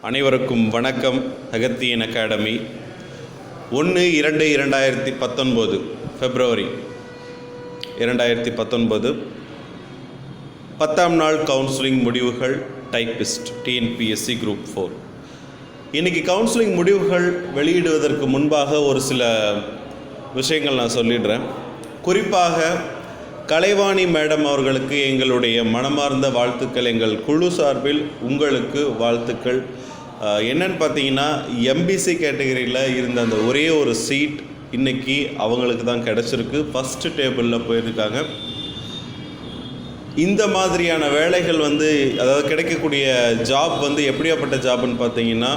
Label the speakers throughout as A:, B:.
A: அனைவருக்கும் வணக்கம். Agathiyan academy 1/2/2019 February 2019 10ஆம் நாள் கவுன்சிலிங் முடிவுகள் டைப்பிஸ்ட் TNPSC குரூப் 4. இன்றைக்கி கவுன்சிலிங் முடிவுகள் வெளியிடுவதற்கு முன்பாக ஒரு சில விஷயங்கள் நான் சொல்லிடுறேன். குறிப்பாக கலைவாணி மேடம் அவர்களுக்கு எங்களுடைய மனமார்ந்த வாழ்த்துக்கள். எங்கள் குழு சார்பில் உங்களுக்கு வாழ்த்துக்கள். என்னன்னு பார்த்தீங்கன்னா, MBC கேட்டகரியில் இருந்த அந்த ஒரே ஒரு சீட் இன்றைக்கி அவங்களுக்கு தான் கிடச்சிருக்கு. ஃபஸ்ட்டு டேபிளில் போயிருக்காங்க. இந்த மாதிரியான வேலைகள் அதாவது கிடைக்கக்கூடிய ஜாப் எப்படியாப்பட்ட ஜாப்னு பார்த்தீங்கன்னா,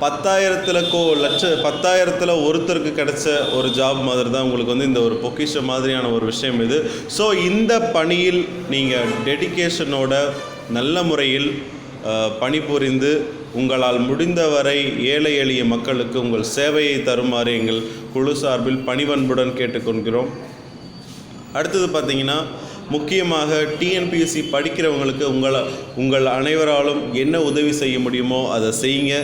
A: 10,000 ஒருத்தருக்கு கிடைச்ச ஒரு ஜாப் மாதிரி தான் உங்களுக்கு இந்த ஒரு பொக்கிஷம் மாதிரியான ஒரு விஷயம் இது. ஸோ இந்த பணியில் நீங்கள் டெடிகேஷனோட நல்ல முறையில் பணிபுரிந்து உங்களால் முடிந்தவரை ஏழை எளிய மக்களுக்கு உங்கள் சேவையை தருமாறு எங்கள் குழு சார்பில் பணிவன்புடன் கேட்டுக்கொள்கிறோம். அடுத்தது பார்த்திங்கன்னா, முக்கியமாக TNPSC படிக்கிறவங்களுக்கு உங்கள் அனைவராலும் என்ன உதவி செய்ய முடியுமோ அதை செய்யுங்க.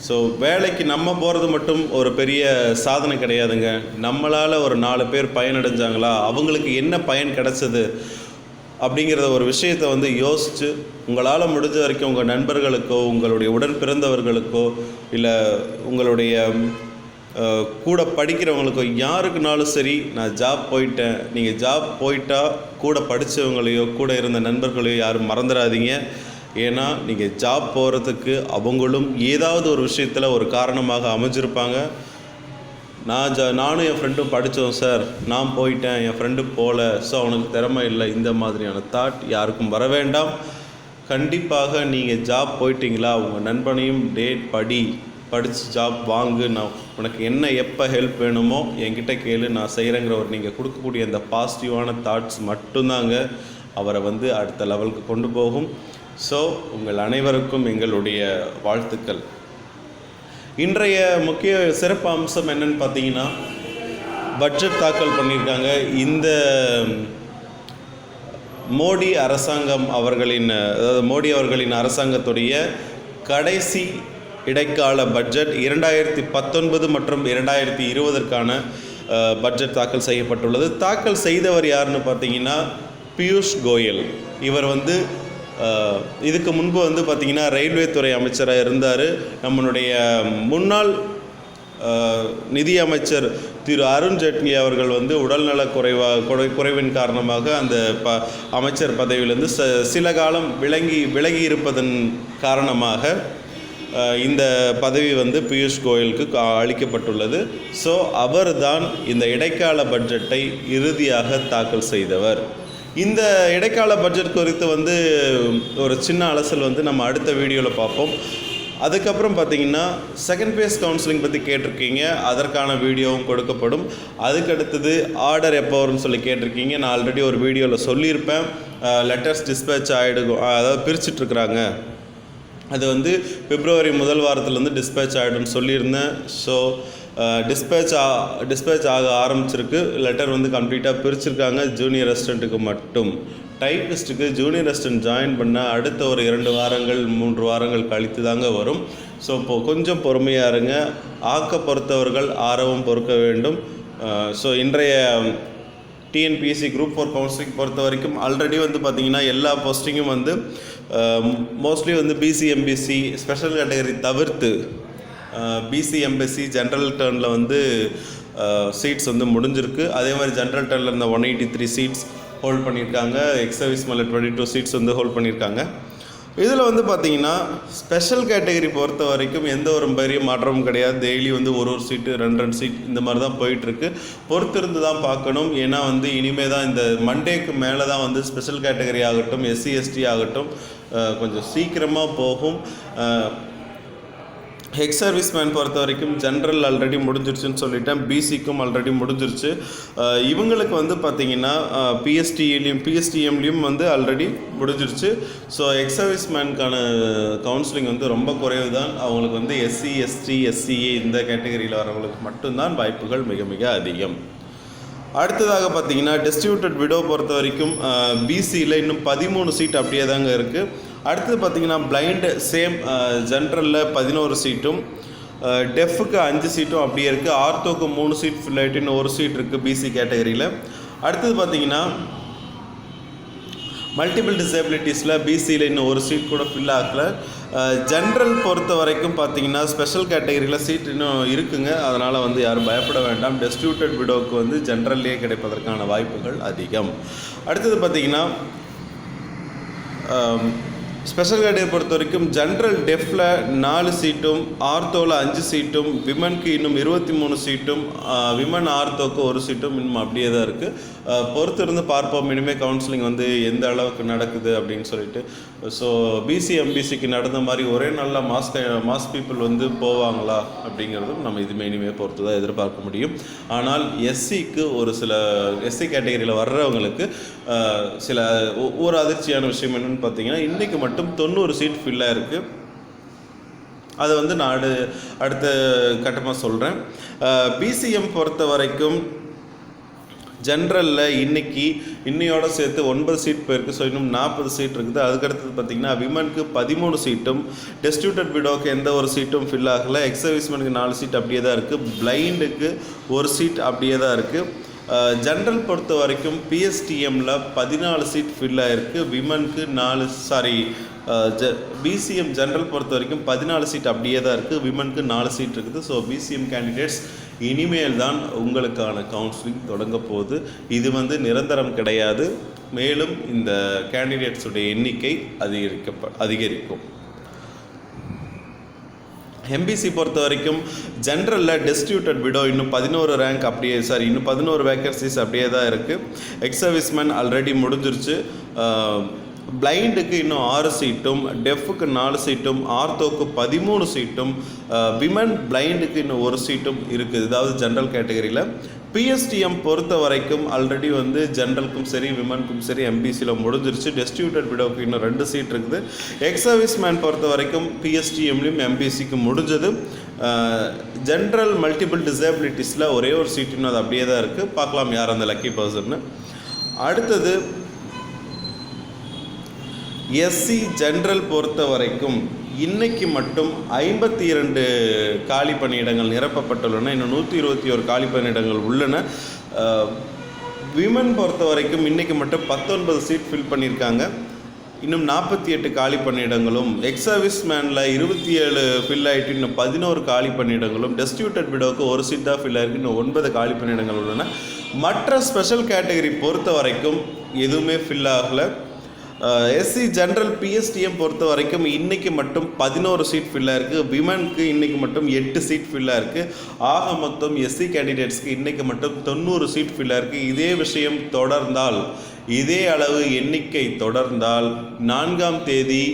A: ஸோ வேலைக்கு நம்ம போகிறது மட்டும் ஒரு பெரிய சாதனை கிடையாதுங்க. நம்மளால் ஒரு 4 பேர் பயனடைஞ்சாங்களா, அவங்களுக்கு என்ன பயன் கிடச்சது அப்படிங்கிறத ஒரு விஷயத்தை யோசித்து உங்களால் முடிஞ்ச வரைக்கும் உங்கள் நண்பர்களுக்கோ உங்களுடைய உடன் பிறந்தவர்களுக்கோ இல்லை உங்களுடைய கூட படிக்கிறவங்களுக்கோ யாருக்குனாலும் சரி, நான் ஜாப் போயிட்டேன், நீங்கள் ஜாப் போயிட்டா கூட படித்தவங்களையோ கூட இருந்த நண்பர்களையோ யாரும் மறந்துடாதீங்க. ஏன்னா நீங்கள் ஜாப் போகிறதுக்கு அவங்களும் ஏதாவது ஒரு விஷயத்தில் ஒரு காரணமாக அமைஞ்சிருப்பாங்க. நானும் என் ஃப்ரெண்டும் படித்தோம் சார், நான் போயிட்டேன், என் ஃப்ரெண்டு போகல, ஸோ அவனுக்கு திறமை இல்லை, இந்த மாதிரியான தாட் யாருக்கும் வர வேண்டாம். கண்டிப்பாக நீங்கள் ஜாப் போயிட்டீங்களா, உங்கள் நண்பனையும் படித்து ஜாப் வாங்கு, நான் உனக்கு என்ன எப்போ ஹெல்ப் வேணுமோ என்கிட்ட கேளு, நான் செய்கிறேங்கிற ஒரு நீங்கள் கொடுக்கக்கூடிய அந்த பாசிட்டிவான தாட்ஸ் மட்டும்தாங்க அவரை அடுத்த லெவலுக்கு கொண்டு போகும். ஸோ உங்கள் அனைவருக்கும் எங்களுடைய வாழ்த்துக்கள். இன்றைய முக்கிய சிறப்பு அம்சம் என்னன்னு பார்த்தீங்கன்னா, பட்ஜெட் தாக்கல் பண்ணியிருக்காங்க. இந்த மோடி அவர்களின் அரசாங்கத்துடைய கடைசி இடைக்கால பட்ஜெட் 2019 மற்றும் 2020க்கான பட்ஜெட் தாக்கல் செய்யப்பட்டுள்ளது. தாக்கல் செய்தவர் யாருன்னு பார்த்தீங்கன்னா, பியூஷ் கோயல். இவர் இதுக்கு முன்பு பார்த்திங்கன்னா ரயில்வே துறை அமைச்சராக இருந்தார். நம்மளுடைய முன்னாள் நிதி அமைச்சர் திரு அருண் ஜேட்லி அவர்கள் உடல்நல குறைவின் காரணமாக அந்த அமைச்சர் பதவியிலிருந்து சில காலம் விலகி இருப்பதன் காரணமாக இந்த பதவி பியூஷ் கோயலுக்கு அளிக்கப்பட்டுள்ளது. ஸோ அவர் தான் இந்த இடைக்கால பட்ஜெட்டை இறுதியாக தாக்கல் செய்தவர். இந்த இடைக்கால பட்ஜெட் குறித்து ஒரு சின்ன அலசல் நம்ம அடுத்த வீடியோவில் பார்ப்போம். அதுக்கப்புறம் பார்த்திங்கன்னா, செகண்ட் ஃபேஸ் கவுன்சிலிங் பற்றி கேட்டிருக்கீங்க, அதற்கான வீடியோவும் கொடுக்கப்படும். அதுக்கடுத்தது ஆர்டர் எப்போ வரும்னு சொல்லி கேட்டிருக்கீங்க. நான் ஆல்ரெடி ஒரு வீடியோவில் சொல்லியிருப்பேன். லெட்டர்ஸ் டிஸ்பேச் ஆகிடும், அதாவது பிரிச்சுட்ருக்குறாங்க. அது பிப்ரவரி முதல் வாரத்துலேருந்து டிஸ்பேச் ஆகிடும்னு சொல்லியிருந்தேன். ஸோ டிஸ்பேச் ஆக ஆரம்பிச்சிருக்கு. லெட்டர் கம்ப்ளீட்டாக பிரிச்சிருக்காங்க. ஜூனியர் அசிஸ்டண்ட்டுக்கு மட்டும். டைப்பிஸ்ட்டுக்கு ஜூனியர் அசிஸ்டன்ட் ஜாயின் பண்ண அடுத்த ஒரு 2 வாரங்கள் 3 வாரங்கள் கழித்து தாங்க வரும். ஸோ இப்போது கொஞ்சம் பொறுமையாக இருங்க. ஆக்க பொறுத்தவர்கள் ஆரவம் பொறுக்க வேண்டும். ஸோ இன்றைய TNPSC குரூப் 4 கவுன்சிலிங் பொறுத்த வரைக்கும் ஆல்ரெடி பார்த்திங்கன்னா எல்லா போஸ்டிங்கும் mostly BC MBC special category தவிர்த்து BC MBC ஜென்ரல் டர்னில் சீட்ஸ் முடிஞ்சிருக்கு. அதே மாதிரி ஜென்ரல் டர்னில் இருந்த 183 சீட்ஸ் ஹோல்ட் பண்ணியிருக்காங்க. எக்ஸ் சர்வீஸ் மேலே 22 சீட்ஸ் ஹோல்ட் பண்ணியிருக்காங்க. இதில் பார்த்திங்கன்னா ஸ்பெஷல் கேட்டகரி பொறுத்த வரைக்கும் எந்த ஒரு பெரிய மாற்றமும் கிடையாது. டெய்லி ஒரு சீட்டு 2 சீட் இந்த மாதிரி தான் போயிட்டுருக்கு. பொறுத்திருந்து தான் பார்க்கணும். ஏன்னா இனிமேல் தான் இந்த மண்டேக்கு மேலே தான் ஸ்பெஷல் கேட்டகரி ஆகட்டும், SC ST ஆகட்டும் கொஞ்சம் சீக்கிரமாக போகும். எக்ஸ் சர்வீஸ் மேன் பொறுத்த வரைக்கும் ஜென்ரல் ஆல்ரெடி முடிஞ்சிருச்சுன்னு சொல்லிட்டேன். BCக்கும் ஆல்ரெடி முடிஞ்சிருச்சு. இவங்களுக்கு பார்த்திங்கன்னா PSTMலேயும் ஆல்ரெடி முடிஞ்சிருச்சு. ஸோ எக்ஸ் சர்வீஸ் மேனுக்கான கவுன்சிலிங் ரொம்ப குறைவு தான். அவங்களுக்கு SC ST SCA இந்த கேட்டகரியில் வரவங்களுக்கு மட்டும்தான் வாய்ப்புகள் மிக மிக அதிகம். அடுத்ததாக பார்த்தீங்கன்னா டிஸ்ட்ரிபியூட்டட் விடோ பொறுத்த வரைக்கும் பிசியில் இன்னும் 13 சீட் அப்படியே தாங்க இருக்குது. அடுத்தது பார்த்திங்கன்னா பிளைண்டு சேம் ஜென்ரலில் 11 சீட்டும், டெஃபுக்கு 5 சீட்டும் அப்படியே இருக்குது. ஆர்த்தோக்கு 3 சீட் ஃபில் ஆகிட்டு இன்னும் 1 சீட் இருக்குது பிசி கேட்டகரியில். அடுத்தது பார்த்திங்கன்னா மல்டிபிள் டிசேபிலிட்டிஸில் பிசியில் இன்னும் 1 சீட் கூட ஃபில் ஆகலை. ஜென்ரல் பொறுத்த வரைக்கும் பார்த்திங்கன்னா ஸ்பெஷல் கேட்டகரியில் சீட் இன்னும் இருக்குங்க. அதனால் வந்து யாரும் பயப்பட வேண்டாம். டெஸ்டியூட்டட் விடோவுக்கு வந்து ஜென்ரல்லே கிடைப்பதற்கான வாய்ப்புகள் அதிகம். அடுத்தது பார்த்திங்கன்னா ஸ்பெஷல் கேட்டகரி பொறுத்த வரைக்கும் ஜென்ரல் டெஃபில் 4 சீட்டும், ஆர்த்தோவில் 5 சீட்டும், விமனுக்கு இன்னும் 23 சீட்டும், விமன் ஆர்த்தோக்கு 1 சீட்டும் இன்னும் அப்படியே தான் இருக்குது. பொறுத்து இருந்து பார்ப்போம் இனிமேல் கவுன்சிலிங் வந்து எந்த அளவுக்கு நடக்குது அப்படின்னு சொல்லிட்டு. ஸோ பிசி எம்பிசிக்கு நடந்த மாதிரி ஒரே நல்ல மாஸ் பீப்புள் வந்து போவாங்களா அப்படிங்கிறதும் நம்ம இனிமேல் பொறுத்து தான் எதிர்பார்க்க முடியும். ஆனால் எஸ்சிக்கு ஒரு சில எஸ்சி கேட்டகரியில் வர்றவங்களுக்கு சில ஒரு அதிர்ச்சியான விஷயம் என்னென்னு பார்த்தீங்கன்னா இன்றைக்கி மட்டும் 90 சீட் ஃபில்லாக இருக்குது. அதை வந்து நான் அடுத்த கட்டமாக சொல்கிறேன். பிசிஎம் பொறுத்த வரைக்கும் ஜென்ரலில் இன்னையோட சேர்த்து 9 சீட் போயிருக்கு. ஸோ இன்னும் 40 சீட் இருக்குது. அதுக்கடுத்தது பார்த்திங்கன்னா விமனுக்கு 13 சீட்டும், டெஸ்டியூட்டட் விடோக்கு எந்த ஒரு சீட்டும் ஃபில் ஆகலை. எக்ஸ் சர்வீஸ்மேனுக்கு 4 சீட் அப்படியே தான் இருக்குது. பிளைண்டுக்கு 1 சீட் அப்படியே தான் இருக்குது. ஜென்ரல் பொறுத்த வரைக்கும் பிஎஸ்டிஎம்மில் 14 சீட் ஃபில் ஆகிருக்கு. விமனுக்கு பிசிஎம் ஜென்ரல் பொறுத்த வரைக்கும் 14 சீட் அப்படியே தான் இருக்குது. விமனுக்கு 4 சீட் இருக்குது. ஸோ பிசிஎம் கேண்டிடேட்ஸ் இனிமேல் தான் உங்களுக்கான கவுன்சிலிங் தொடங்க போகுது. இது வந்து நிரந்தரம் கிடையாது. மேலும் இந்த கேண்டிடேட்ஸுடைய எண்ணிக்கை அதிகரிக்கும். எம்பிசி பொறுத்த வரைக்கும் ஜென்ரலில் டெஸ்டியூட்டட் விடோ இன்னும் 11 ரேங்க் இன்னும் 11 வேக்கன்சிஸ் அப்படியே தான் இருக்குது. எக்ஸ் சர்வீஸ்மேன் ஆல்ரெடி முடிஞ்சிருச்சு. பிளைண்டுக்கு இன்னும் 6 சீட்டும், டெஃபுக்கு 4 சீட்டும், ஆர்த்தோக்கு 13 சீட்டும், விமன் பிளைண்டுக்கு இன்னும் 1 சீட்டும் இருக்குது. அதாவது ஜென்ரல் கேட்டகரியில். பிஎஸ்டிஎம் பொறுத்த வரைக்கும் ஆல்ரெடி வந்து ஜென்ரலுக்கும் சரி விமனுக்கும் சரி எம்பிசியில் முடிஞ்சிருச்சு. டெஸ்டியூட்டட் விடோவுக்கு இன்னும் 2 சீட் இருக்குது. எக்ஸ் சர்வீஸ்மேன் பொறுத்த வரைக்கும் பிஎஸ்டிஎம்லையும் எம்பிசிக்கு முடிஞ்சது. ஜென்ரல் மல்டிபிள் டிசேபிலிட்டிஸில் ஒரே ஒரு சீட் இன்னும் அது அப்படியே தான் இருக்குது. பார்க்கலாம் யார் அந்த லக்கி பர்சன்னு. அடுத்தது எஸ்சி ஜென்ரல் பொறுத்த வரைக்கும் இன்றைக்கி மட்டும் 52 காலி பணியிடங்கள் நிரப்பப்பட்டுள்ளன. இன்னும் 121 காலி பணியிடங்கள் உள்ளன. விமன் பொறுத்த வரைக்கும் இன்றைக்கி மட்டும் 19 சீட் ஃபில் பண்ணியிருக்காங்க. இன்னும் 48 காலி பணியிடங்களும், எக்ஸ் சர்வீஸ் மேனில் 27 ஃபில் ஆகிட்டு இன்னும் 11 காலி பணியிடங்களும், டெஸ்டியூட்டட் விடோவுக்கு 1 சீட் தான் ஃபில் ஆகிருக்கு. இன்னும் 9 காலி பணியிடங்கள் உள்ளன. மற்ற ஸ்பெஷல் கேட்டகரி பொறுத்த வரைக்கும் எதுவுமே ஃபில் ஆகலை. எஸ்சி ஜென்ரல் பிஎஸ்டிஎம் பொறுத்த வரைக்கும் இன்றைக்கி மட்டும் 11 சீட் ஃபில்லாக இருக்குது. விமனுக்கு இன்றைக்கி மட்டும் 8 சீட் ஃபில்லாக இருக்குது. ஆக மொத்தம் எஸ்சி கேண்டிடேட்ஸ்க்கு இன்றைக்கி மட்டும் 90 சீட் ஃபில்லாக இருக்குது. இதே விஷயம் தொடர்ந்தால், இதே அளவு எண்ணிக்கை தொடர்ந்தால் 4ஆம் தேதி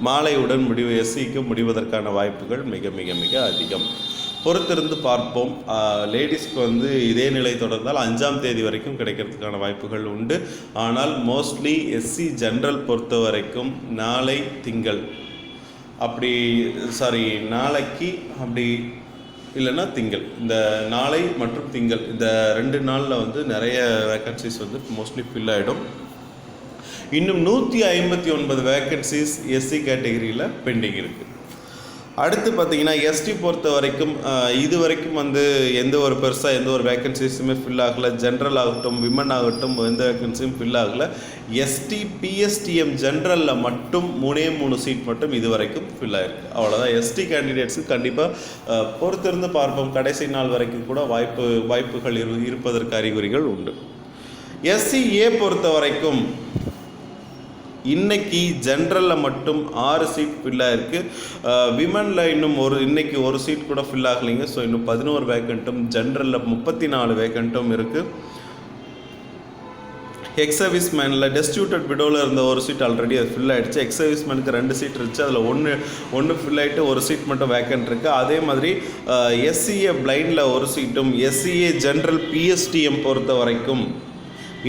A: மாலையுடன் எஸ்சிக்கு முடிவதற்கான வாய்ப்புகள் மிக மிக மிக அதிகம். பொறுத்திருந்து பார்ப்போம். லேடிஸ்க்கு வந்து இதே நிலை தொடர்ந்தால் 5ஆம் தேதி வரைக்கும் கிடைக்கிறதுக்கான வாய்ப்புகள் உண்டு. ஆனால் மோஸ்ட்லி எஸ்சி ஜென்ரல் பொறுத்த வரைக்கும் நாளைக்கு அப்படி இல்லைன்னா திங்கள், இந்த நாளை மற்றும் திங்கள் இந்த 2 நாளில் வந்து நிறைய வேக்கன்சிஸ் வந்து மோஸ்ட்லி ஃபில் ஆகிடும். இன்னும் 159 வேக்கன்சிஸ் எஸ்சி கேட்டகரியில் பெண்டிங் இருக்குது. அடுத்து பார்த்திங்கன்னா எஸ்டி பொறுத்த வரைக்கும் இது வரைக்கும் வந்து எந்த ஒரு வேக்கன்சிஸுமே ஃபில் ஆகலை. ஜென்ரல் ஆகட்டும் விமன் ஆகட்டும் எந்த வேக்கன்சியும் ஃபில் ஆகலை. எஸ்டி பிஎஸ்டிஎம் ஜென்ரலில் மட்டும் 3 சீட் மட்டும் இது வரைக்கும் ஃபில் ஆகிருக்கு. அவ்வளோதான். எஸ்டி கேண்டிடேட்ஸுக்கு கண்டிப்பாக பொறுத்திருந்து பார்ப்போம். கடைசி நாள் வரைக்கும் கூட வாய்ப்புகள் இருப்பதற்கு அறிகுறிகள் உண்டு. எஸ்சிஏ பொறுத்த வரைக்கும் இன்னைக்கு ஜென்ரலில் மட்டும் 6 சீட் ஃபில்லாக இருக்குது. விமனில் இன்னும் இன்னைக்கு 1 சீட் கூட ஃபில் ஆகலைங்க. ஸோ இன்னும் 11 வேக்கண்ட்டும், ஜென்ரலில் 34 வேக்கண்ட்டும் இருக்குது. எக்ஸ் சர்வீஸ் மேனில் டெஸ்டியூட்டட் விடோவில் இருந்த 1 சீட் ஆல்ரெடி அது ஃபில் ஆகிடுச்சு. எக்ஸ் சர்வீஸ் மேனுக்கு 2 சீட் இருந்துச்சு. அதில் ஒன்று ஃபில் ஆகிட்டு 1 சீட் மட்டும் வேக்கண்ட் இருக்குது. அதே மாதிரி எஸ்சிஏ பிளைண்டில் 1 சீட்டும், எஸ்சிஏ ஜென்ரல் பிஎஸ்டிஎம் பொறுத்த வரைக்கும்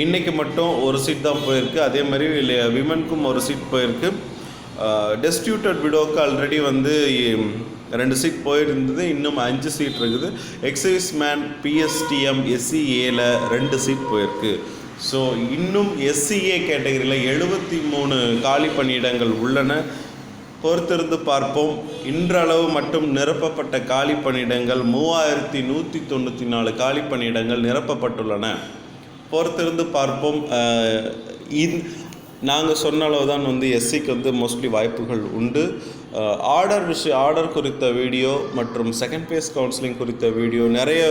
A: இன்றைக்கி மட்டும் 1 சீட் தான் போயிருக்கு. அதே மாதிரி விமனுக்கும் 1 சீட் போயிருக்கு. டெஸ்டியூட்டட் விடோவுக்கு ஆல்ரெடி வந்து 2 சீட் போயிருந்தது. இன்னும் 5 சீட் இருக்குது. எக்ஸ் சர்வீஸ் மேன் பிஎஸ்டிஎம் எஸ்சிஏல 2 சீட் போயிருக்கு. ஸோ இன்னும் எஸ்சிஏ கேட்டகரியில் 73 காலி பணியிடங்கள் உள்ளன. பொறுத்திருந்து பார்ப்போம். இன்றளவு மட்டும் நிரப்பப்பட்ட காலி பணியிடங்கள் 3194 காலி பணியிடங்கள் நிரப்பப்பட்டுள்ளன. பொறுத்திருந்து பார்ப்போம். நாங்கள் சொன்ன அளவு தான் எஸ்சிக்கு மோஸ்ட்லி வாய்ப்புகள் உண்டு. ஆர்டர் குறித்த வீடியோ மற்றும் செகண்ட் பேஸ் கவுன்சிலிங் குறித்த வீடியோ நிறைய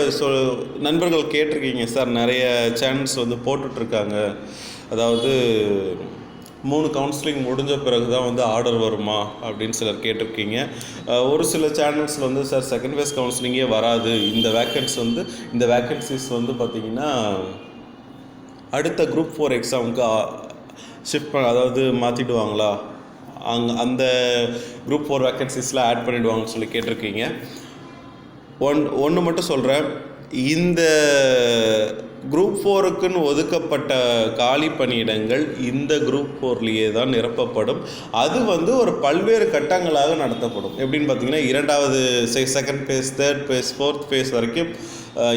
A: நண்பர்கள் கேட்டிருக்கீங்க சார். நிறைய சேனல்ஸ் போட்டுட்ருக்காங்க. அதாவது 3 கவுன்சிலிங் முடிஞ்ச பிறகு தான் ஆர்டர் வருமா அப்படின்னு சிலர் கேட்டிருக்கீங்க. ஒரு சில சேனல்ஸில் சார் செகண்ட் பேஸ் கவுன்சிலிங்கே வராது, இந்த வேக்கன்சிஸ் பார்த்திங்கன்னா அடுத்த குரூப் 4 எக்ஸாமுக்கு ஷிஃப்ட் அதாவது மாற்றிடுவாங்களா, அந்த குரூப் 4 வேக்கன்சிஸில் ஆட் பண்ணிவிடுவாங்கன்னு சொல்லி கேட்டிருக்கீங்க. ஒன்று மட்டும் சொல்கிறேன், இந்த குரூப் 4க்குன்னு ஒதுக்கப்பட்ட காலி பணியிடங்கள் இந்த குரூப் 4லேயே தான் நிரப்பப்படும். அது ஒரு பல்வேறு கட்டங்களாக நடத்தப்படும். எப்படின்னு பார்த்தீங்கன்னா, 2வது second base, 3rd base, 4th base வரைக்கும்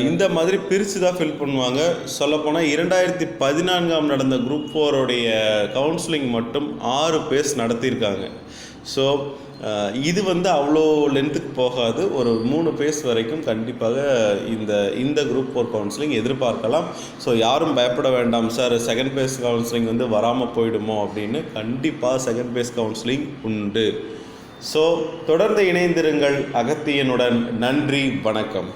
A: இந்த மாதிரி பிரித்து தான் ஃபில் பண்ணுவாங்க. சொல்லப்போனால் 2014 நடந்த குரூப் 4உடைய கவுன்சிலிங் மட்டும் 6 பேஸ் நடத்தியிருக்காங்க. ஸோ இது அவ்வளோ லென்த்துக்கு போகாது. ஒரு 3 பேஸ் வரைக்கும் கண்டிப்பாக இந்த குரூப் 4 கவுன்சிலிங் எதிர்பார்க்கலாம். ஸோ யாரும் பயப்பட வேண்டாம் சார் செகண்ட் பேஸ் கவுன்சிலிங் வராமல் போயிடுமோ அப்படின்னு. கண்டிப்பாக செகண்ட் பேஸ் கவுன்சிலிங் உண்டு. ஸோ தொடர்ந்து இணைந்திருங்கள் அகத்தியனுடன். நன்றி, வணக்கம்.